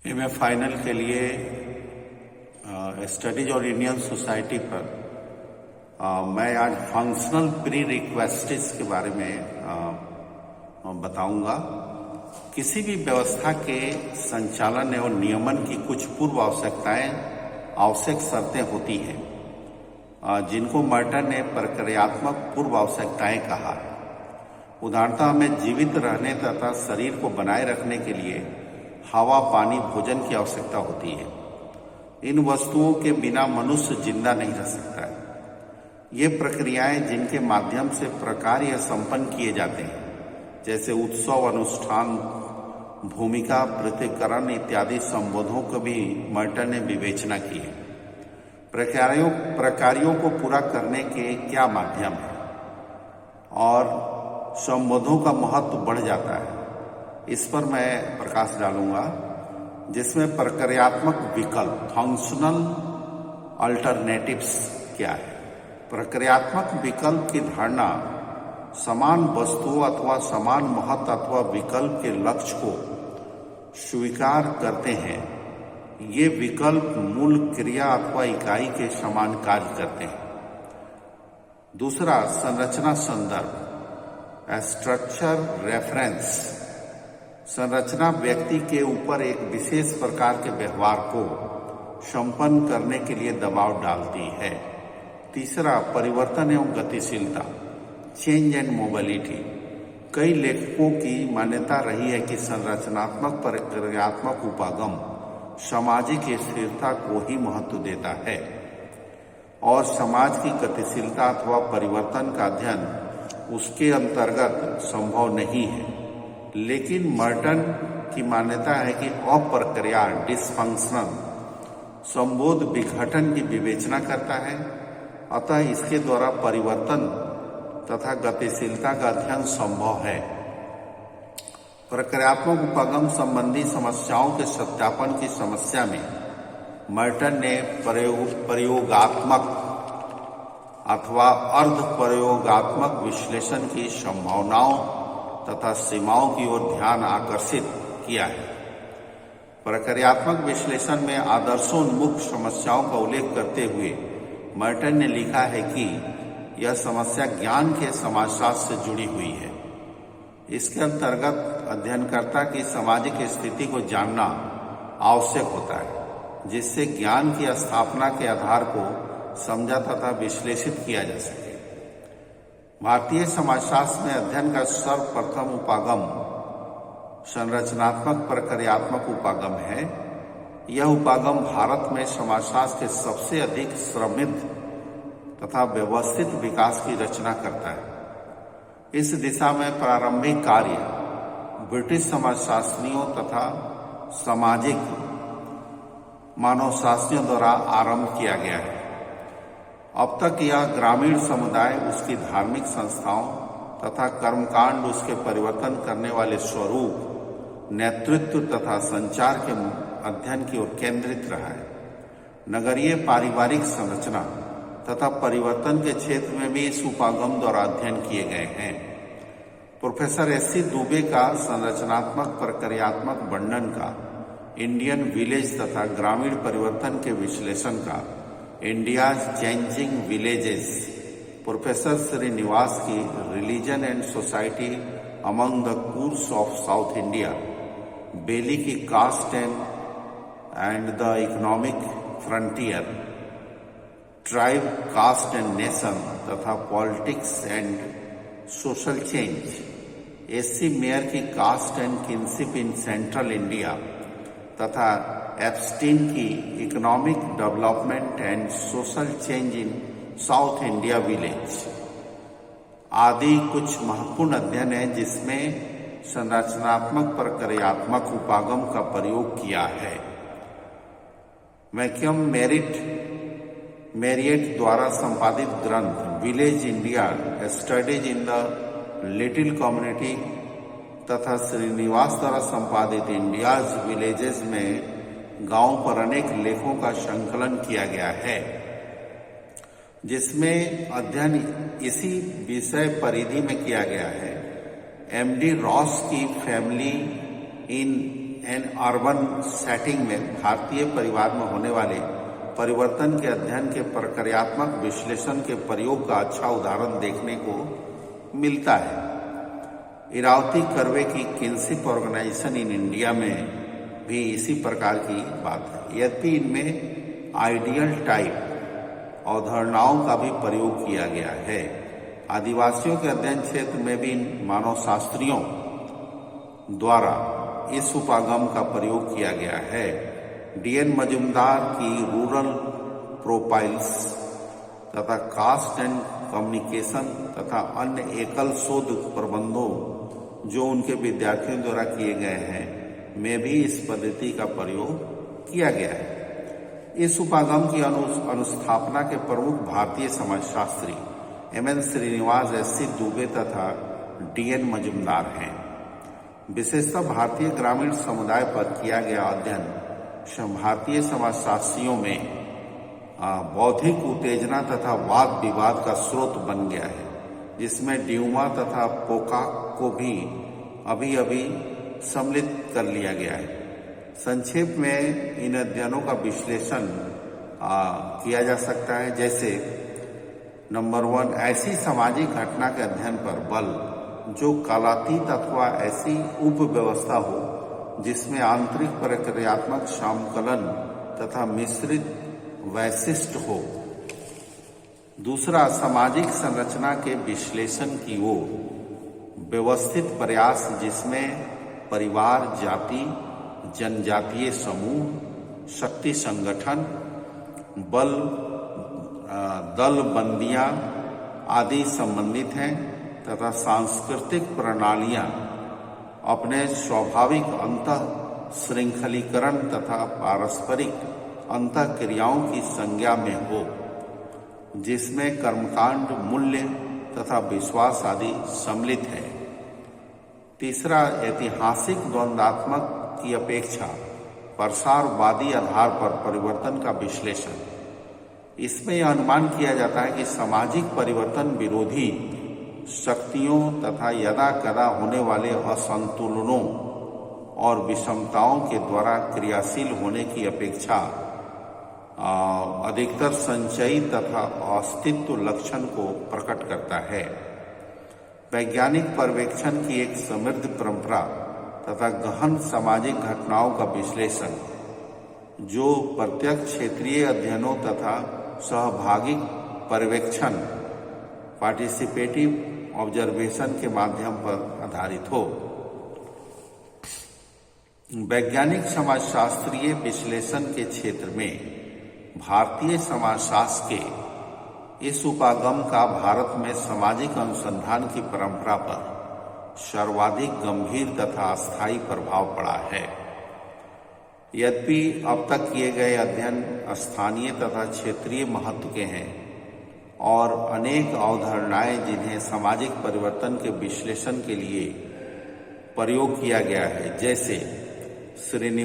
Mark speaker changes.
Speaker 1: MA final के लिए studies और इंडियन सोसाइटी पर मैं आज फंक्शनल प्री रिक्वेस्ट्स के बारे में बताऊंगा। किसी भी व्यवस्था के संचालन एवं नियमन की कुछ पूर्व आवश्यक शर्तें होती हैं, जिनको मर्टन ने प्रक्रियात्मक पूर्व आवश्यकताएं कहा है। उदाहरणतः हमें जीवित रहने तथा शरीर को बनाए रखने के लिए हवा, पानी, भोजन की आवश्यकता होती है। इन वस्तुओं के बिना मनुष्य जिंदा नहीं रह सकता है। ये प्रक्रियाएं जिनके माध्यम से प्रकार्य संपन्न किए जाते हैं, जैसे उत्सव, अनुष्ठान, भूमिका, पृथक्करण इत्यादि संबोधों को भी मर्टन ने विवेचना की है। प्रकार्यों को पूरा करने के क्या माध्यम है और संबोधों का महत्व बढ़ जाता है, इस पर मैं प्रकाश डालूंगा, जिसमें प्रक्रियात्मक विकल्प फंक्शनल अल्टरनेटिव्स क्या है। प्रक्रियात्मक विकल्प की धारणा समान वस्तुओं अथवा समान महत्व अथवा विकल्प के लक्ष्य को स्वीकार करते हैं। ये विकल्प मूल क्रिया अथवा इकाई के समान कार्य करते हैं। दूसरा, संरचना संदर्भ स्ट्रक्चर रेफरेंस। संरचना व्यक्ति के ऊपर एक विशेष प्रकार के व्यवहार को संपन्न करने के लिए दबाव डालती है। तीसरा, परिवर्तन एवं गतिशीलता चेंज एंड मोबिलिटी। कई लेखकों की मान्यता रही है कि संरचनात्मक प्रक्रियात्मक उपागम सामाजिक स्थिरता को ही महत्व देता है और समाज की गतिशीलता अथवा परिवर्तन का अध्ययन उसके अंतर्गत संभव नहीं है। लेकिन मर्टन की मान्यता है कि अप्रक्रिया डिसफंक्शनल संबोध विघटन की विवेचना करता है, अतः इसके द्वारा परिवर्तन तथा गतिशीलता का अध्ययन संभव है। प्रक्रियात्मक उपागम संबंधी समस्याओं के सत्यापन की समस्या में मर्टन ने प्रयोगात्मक अथवा अर्ध प्रयोगात्मक विश्लेषण की संभावनाओं तथा सीमाओं की ओर ध्यान आकर्षित किया है। प्रक्रियात्मक विश्लेषण में आदर्शोन्मुख समस्याओं का उल्लेख करते हुए मर्टन ने लिखा है कि यह समस्या ज्ञान के समाजशास्त्र से जुड़ी हुई है। इसके अंतर्गत अध्ययनकर्ता की सामाजिक स्थिति को जानना आवश्यक होता है, जिससे ज्ञान की स्थापना के आधार को समझा तथा विश्लेषित किया जा सके। भारतीय समाजशास्त्र में अध्ययन का सर्वप्रथम उपागम संरचनात्मक प्रक्रियात्मक उपागम है। यह उपागम भारत में समाजशास्त्र के सबसे अधिक समृद्ध तथा व्यवस्थित विकास की रचना करता है। इस दिशा में प्रारंभिक कार्य ब्रिटिश समाजशास्त्रियों तथा सामाजिक मानवशास्त्रियों द्वारा आरंभ किया गया है। अब तक यह ग्रामीण समुदाय, उसकी धार्मिक संस्थाओं तथा कर्मकांड, उसके परिवर्तन करने वाले स्वरूप, नेतृत्व तथा संचार के अध्ययन की ओर केंद्रित रहा है। नगरीय पारिवारिक संरचना तथा परिवर्तन के क्षेत्र में भी इस उपागम द्वारा अध्ययन किए गए हैं। Professor SC. दुबे का संरचनात्मक प्रक्रियात्मक वर्णन का इंडियन विलेज तथा ग्रामीण परिवर्तन के विश्लेषण का India's changing villages, professor Srinivas की religion and society among the Coorgs of South India, Bailey की caste and the economic frontier, tribe, caste and nation तथा politics and social change, S C. Mayer की caste and kinship in central India तथा Epstein की economic development and social change in South India village आदि कुछ महत्वपूर्ण अध्ययन है, जिसमें संरचनात्मक प्रक्रियात्मक उपागम का प्रयोग किया है। मैकम मेरियट द्वारा संपादित ग्रंथ village India studies in the little community तथा श्रीनिवास द्वारा संपादित इंडियाज विलेजेस में गांव पर अनेक लेखों का संकलन किया गया है, जिसमें अध्ययन इसी विषय परिधि में किया गया है। एम.डी. रॉस की family in an urban setting में भारतीय परिवार में होने वाले परिवर्तन के अध्ययन के प्रक्रियात्मक विश्लेषण के प्रयोग का अच्छा उदाहरण देखने को मिलता है। इरावती कर्वे की किनशिप ऑर्गेनाइजेशन इन इंडिया में भी इसी प्रकार की बात है। यद्यपि इनमें आइडियल टाइप अवधारणाओं का भी प्रयोग किया गया है। आदिवासियों के अध्ययन क्षेत्र में भी मानवशास्त्रियों द्वारा इस उपागम का प्रयोग किया गया है। डीएन मजुमदार की रूरल प्रोफाइल्स तथा कास्ट एंड कम्युनिकेशन तथा अन्य एकल शोध प्रबंधों जो उनके विद्यार्थियों द्वारा किए गए हैं में भी इस पद्धति का प्रयोग किया गया है। इस उपागम की अनुस्थापना के प्रमुख भारतीय समाजशास्त्री एमएन श्रीनिवास, एससी दुबे तथा डीएन मजुमदार हैं। विशेषतः भारतीय ग्रामीण समुदाय पर किया गया अध्ययन भारतीय समाजशास्त्रियों में बौद्धिक उत्तेजना तथा वाद विवाद का स्रोत बन गया है, जिसमें ड्यूमा तथा पोकाक को भी अभी सम्मिलित कर लिया गया है। संक्षेप में इन अध्ययनों का विश्लेषण किया जा सकता है, जैसे नंबर 1, ऐसी सामाजिक घटना के अध्ययन पर बल जो कालातीत अथवा ऐसी उपव्यवस्था हो जिसमें आंतरिक प्रक्रियात्मक समाकलन तथा मिश्रित वैशिष्ट हो। दूसरा, सामाजिक संरचना के विश्लेषण की ओर व्यवस्थित प्रयास जिसमें परिवार, जाति, जनजातीय समूह, शक्ति संगठन, बल, दल बंदियां आदि संबंधित हैं तथा सांस्कृतिक प्रणालियां अपने स्वाभाविक अंतः श्रृंखलीकरण तथा पारस्परिक अंतः क्रियाओं की संज्ञा में हो, जिसमें कर्मकांड, मूल्य तथा विश्वास आदि सम्मिलित है। तीसरा, ऐतिहासिक द्वंद्वात्मक की अपेक्षा प्रसारवादी आधार पर परिवर्तन का विश्लेषण। इसमें यह अनुमान किया जाता है कि सामाजिक परिवर्तन विरोधी शक्तियों तथा यदा कदा होने वाले असंतुलनों और विषमताओं के द्वारा क्रियाशील होने की अपेक्षा अधिकतर संचयी तथा अस्तित्व लक्षण को प्रकट करता है। वैज्ञानिक पर्यवेक्षण की एक समृद्ध परंपरा तथा गहन सामाजिक घटनाओं का विश्लेषण जो प्रत्यक्ष क्षेत्रीय अध्ययनों तथा सहभागिक पर्यवेक्षण पार्टिसिपेटिव ऑब्जर्वेशन के माध्यम पर आधारित हो। वैज्ञानिक समाजशास्त्रीय विश्लेषण के क्षेत्र में भारतीय समाजशास्त्र के इस उपागम का भारत में सामाजिक अनुसंधान की परंपरा पर सर्वाधिक गंभीर तथा अस्थायी प्रभाव पड़ा है। यद्यपि अब तक किए गए अध्ययन स्थानीय तथा क्षेत्रीय महत्व के हैं और अनेक अवधारणाएं जिन्हें सामाजिक परिवर्तन के विश्लेषण के लिए प्रयोग किया गया है, जैसे श्रेणी